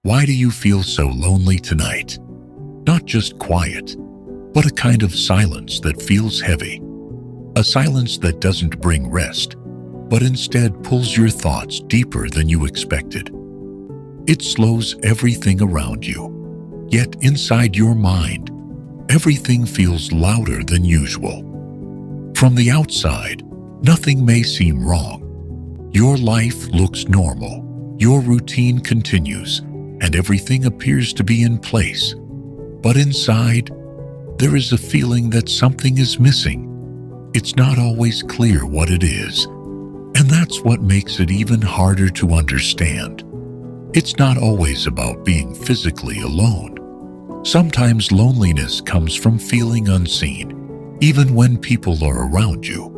Why do you feel so lonely tonight? Not just quiet, but a kind of silence that feels heavy. A silence that doesn't bring rest, but instead pulls your thoughts deeper than you expected. It slows everything around you, yet inside your mind, everything feels louder than usual. From the outside, nothing may seem wrong. Your life looks normal, your routine continues, and everything appears to be in place. But inside, there is a feeling that something is missing. It's not always clear what it is, and that's what makes it even harder to understand. It's not always about being physically alone. Sometimes loneliness comes from feeling unseen, even when people are around you.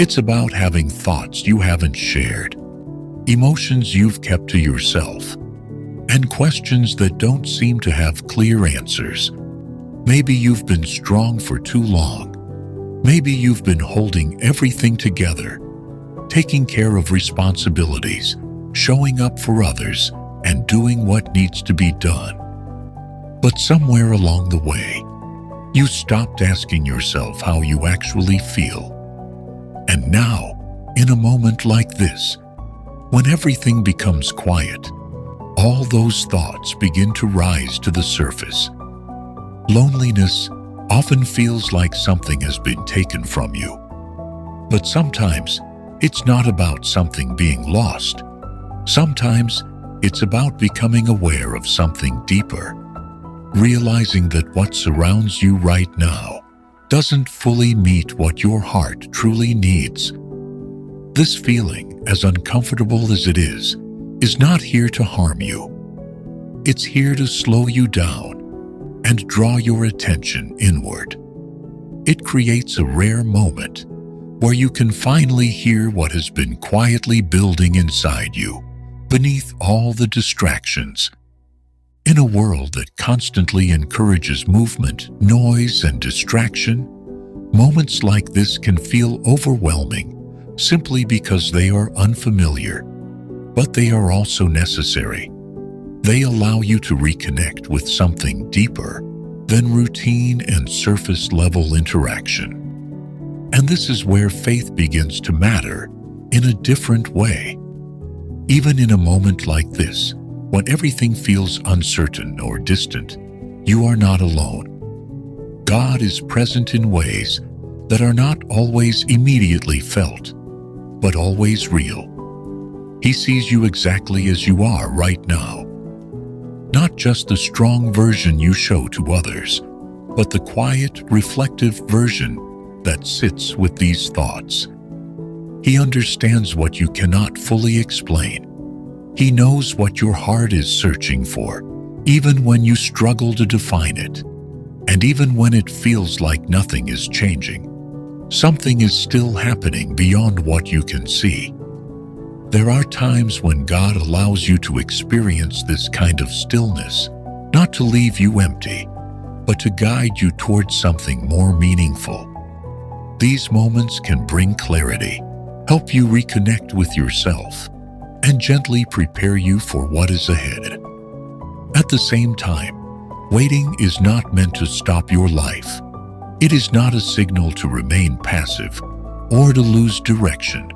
It's about having thoughts you haven't shared, emotions you've kept to yourself, and questions that don't seem to have clear answers. Maybe you've been strong for too long. Maybe you've been holding everything together, taking care of responsibilities, showing up for others, and doing what needs to be done. But somewhere along the way, you stopped asking yourself how you actually feel. And now, in a moment like this, when everything becomes quiet, all those thoughts begin to rise to the surface. Loneliness often feels like something has been taken from you. But sometimes, it's not about something being lost. Sometimes, it's about becoming aware of something deeper, realizing that what surrounds you right now doesn't fully meet what your heart truly needs. This feeling, as uncomfortable as it is not here to harm you. It's here to slow you down and draw your attention inward. It creates a rare moment where you can finally hear what has been quietly building inside you, beneath all the distractions. In a world that constantly encourages movement, noise, and distraction, moments like this can feel overwhelming simply because they are unfamiliar, but they are also necessary. They allow you to reconnect with something deeper than routine and surface-level interaction. And this is where faith begins to matter in a different way. Even in a moment like this, when everything feels uncertain or distant, you are not alone. God is present in ways that are not always immediately felt, but always real. He sees you exactly as you are right now. Not just the strong version you show to others, but the quiet, reflective version that sits with these thoughts. He understands what you cannot fully explain. He knows what your heart is searching for, even when you struggle to define it. And even when it feels like nothing is changing, something is still happening beyond what you can see. There are times when God allows you to experience this kind of stillness, not to leave you empty, but to guide you towards something more meaningful. These moments can bring clarity, help you reconnect with yourself, and gently prepare you for what is ahead. At the same time, waiting is not meant to stop your life. It is not a signal to remain passive or to lose direction.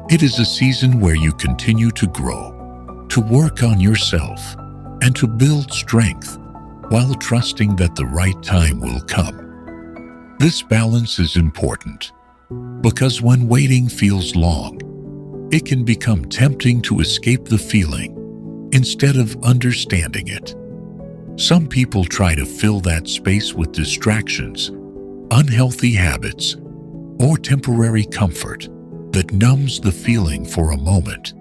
It is a season where you continue to grow, to work on yourself, and to build strength while trusting that the right time will come. This balance is important because when waiting feels long, it can become tempting to escape the feeling instead of understanding it. Some people try to fill that space with distractions, unhealthy habits, or temporary comfort that numbs the feeling for a moment,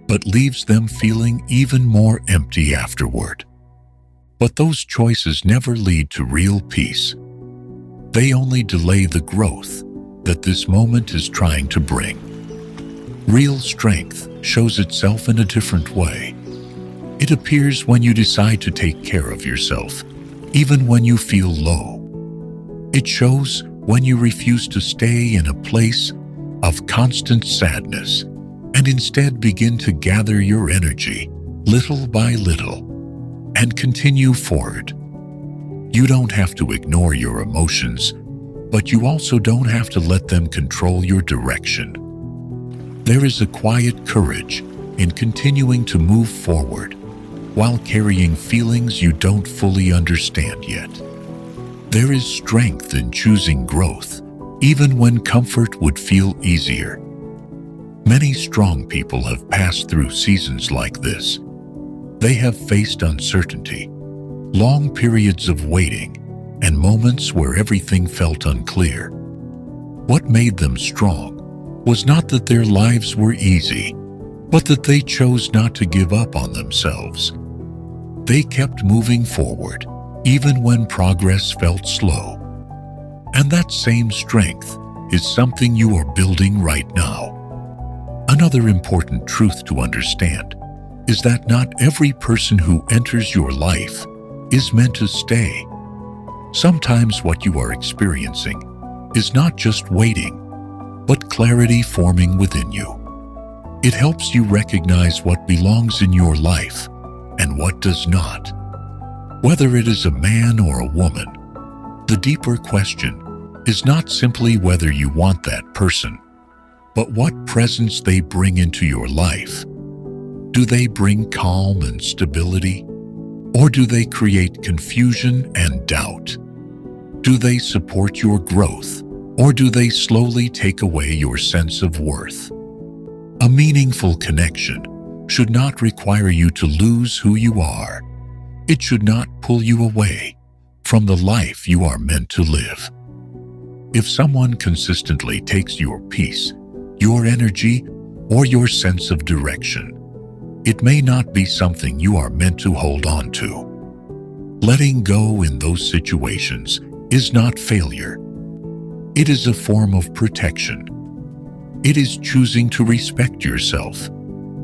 but leaves them feeling even more empty afterward. But those choices never lead to real peace. They only delay the growth that this moment is trying to bring. Real strength shows itself in a different way. It appears when you decide to take care of yourself, even when you feel low. It shows when you refuse to stay in a place of constant sadness and instead begin to gather your energy little by little, and continue forward. You don't have to ignore your emotions, but you also don't have to let them control your direction. There is a quiet courage in continuing to move forward while carrying feelings you don't fully understand yet. There is strength in choosing growth, even when comfort would feel easier. Many strong people have passed through seasons like this. They have faced uncertainty, long periods of waiting, and moments where everything felt unclear. What made them strong was not that their lives were easy, but that they chose not to give up on themselves. They kept moving forward, even when progress felt slow. And that same strength is something you are building right now. Another important truth to understand is that not every person who enters your life is meant to stay. Sometimes what you are experiencing is not just waiting, but clarity forming within you. It helps you recognize what belongs in your life and what does not. Whether it is a man or a woman, the deeper question is not simply whether you want that person, but what presence they bring into your life. Do they bring calm and stability, or do they create confusion and doubt? Do they support your growth, or do they slowly take away your sense of worth? A meaningful connection should not require you to lose who you are. It should not pull you away from the life you are meant to live. If someone consistently takes your peace, your energy, or your sense of direction, it may not be something you are meant to hold on to. Letting go in those situations is not failure. It is a form of protection. It is choosing to respect yourself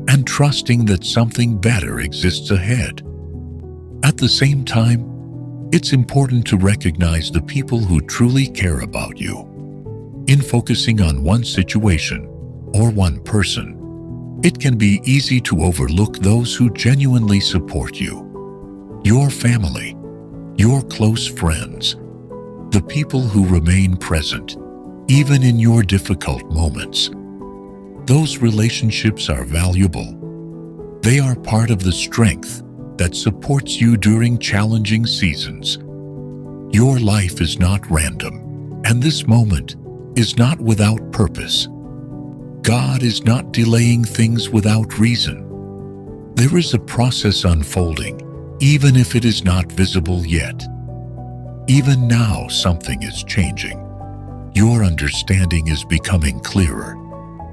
and trusting that something better exists ahead. At the same time, it's important to recognize the people who truly care about you. In focusing on one situation or one person, it can be easy to overlook those who genuinely support you. Your family, your close friends, the people who remain present, even in your difficult moments. Those relationships are valuable. They are part of the strength that supports you during challenging seasons. Your life is not random, and this moment is not without purpose. God is not delaying things without reason. There is a process unfolding, even if it is not visible yet. Even now, something is changing. Your understanding is becoming clearer.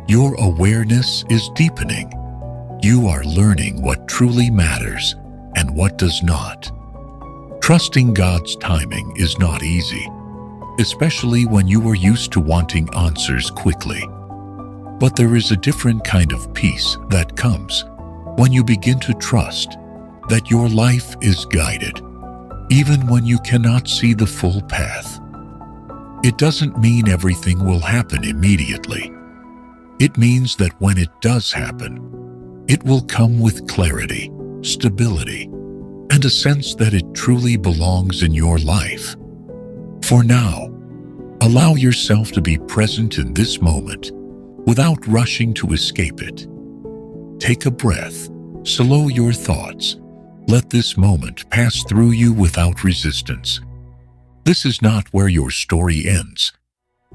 Your awareness is deepening. You are learning what truly matters and what does not. Trusting God's timing is not easy, especially when you are used to wanting answers quickly. But there is a different kind of peace that comes when you begin to trust that your life is guided, even when you cannot see the full path. It doesn't mean everything will happen immediately. It means that when it does happen, it will come with clarity, stability, and a sense that it truly belongs in your life. For now, allow yourself to be present in this moment without rushing to escape it. Take a breath, slow your thoughts, let this moment pass through you without resistance. This is not where your story ends.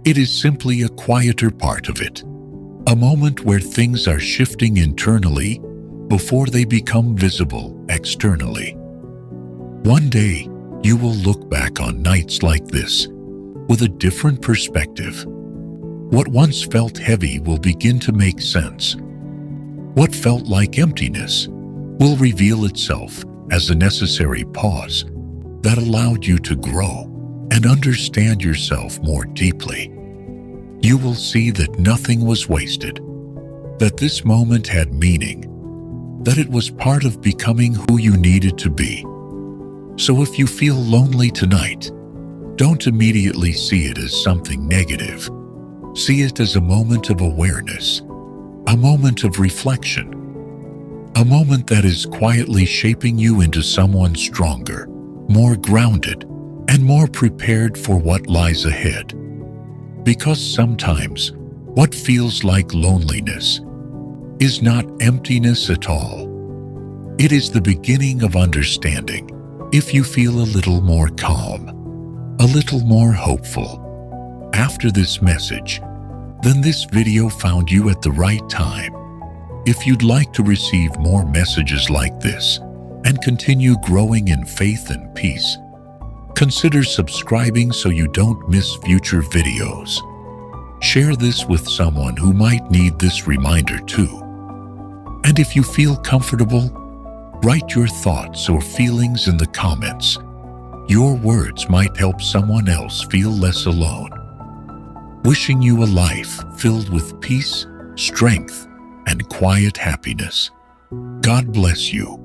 It is simply a quieter part of it, a moment where things are shifting internally before they become visible externally. One day, you will look back on nights like this with a different perspective. What once felt heavy will begin to make sense. What felt like emptiness will reveal itself as a necessary pause that allowed you to grow and understand yourself more deeply. You will see that nothing was wasted, that this moment had meaning, that it was part of becoming who you needed to be. So if you feel lonely tonight, don't immediately see it as something negative. See it as a moment of awareness, a moment of reflection. A moment that is quietly shaping you into someone stronger, more grounded, and more prepared for what lies ahead. Because sometimes what feels like loneliness is not emptiness at all. It is the beginning of understanding. If you feel a little more calm, a little more hopeful after this message, then this video found you at the right time. If you'd like to receive more messages like this and continue growing in faith and peace, consider subscribing so you don't miss future videos. Share this with someone who might need this reminder too. And if you feel comfortable, write your thoughts or feelings in the comments. Your words might help someone else feel less alone. Wishing you a life filled with peace, strength, and quiet happiness. God bless you.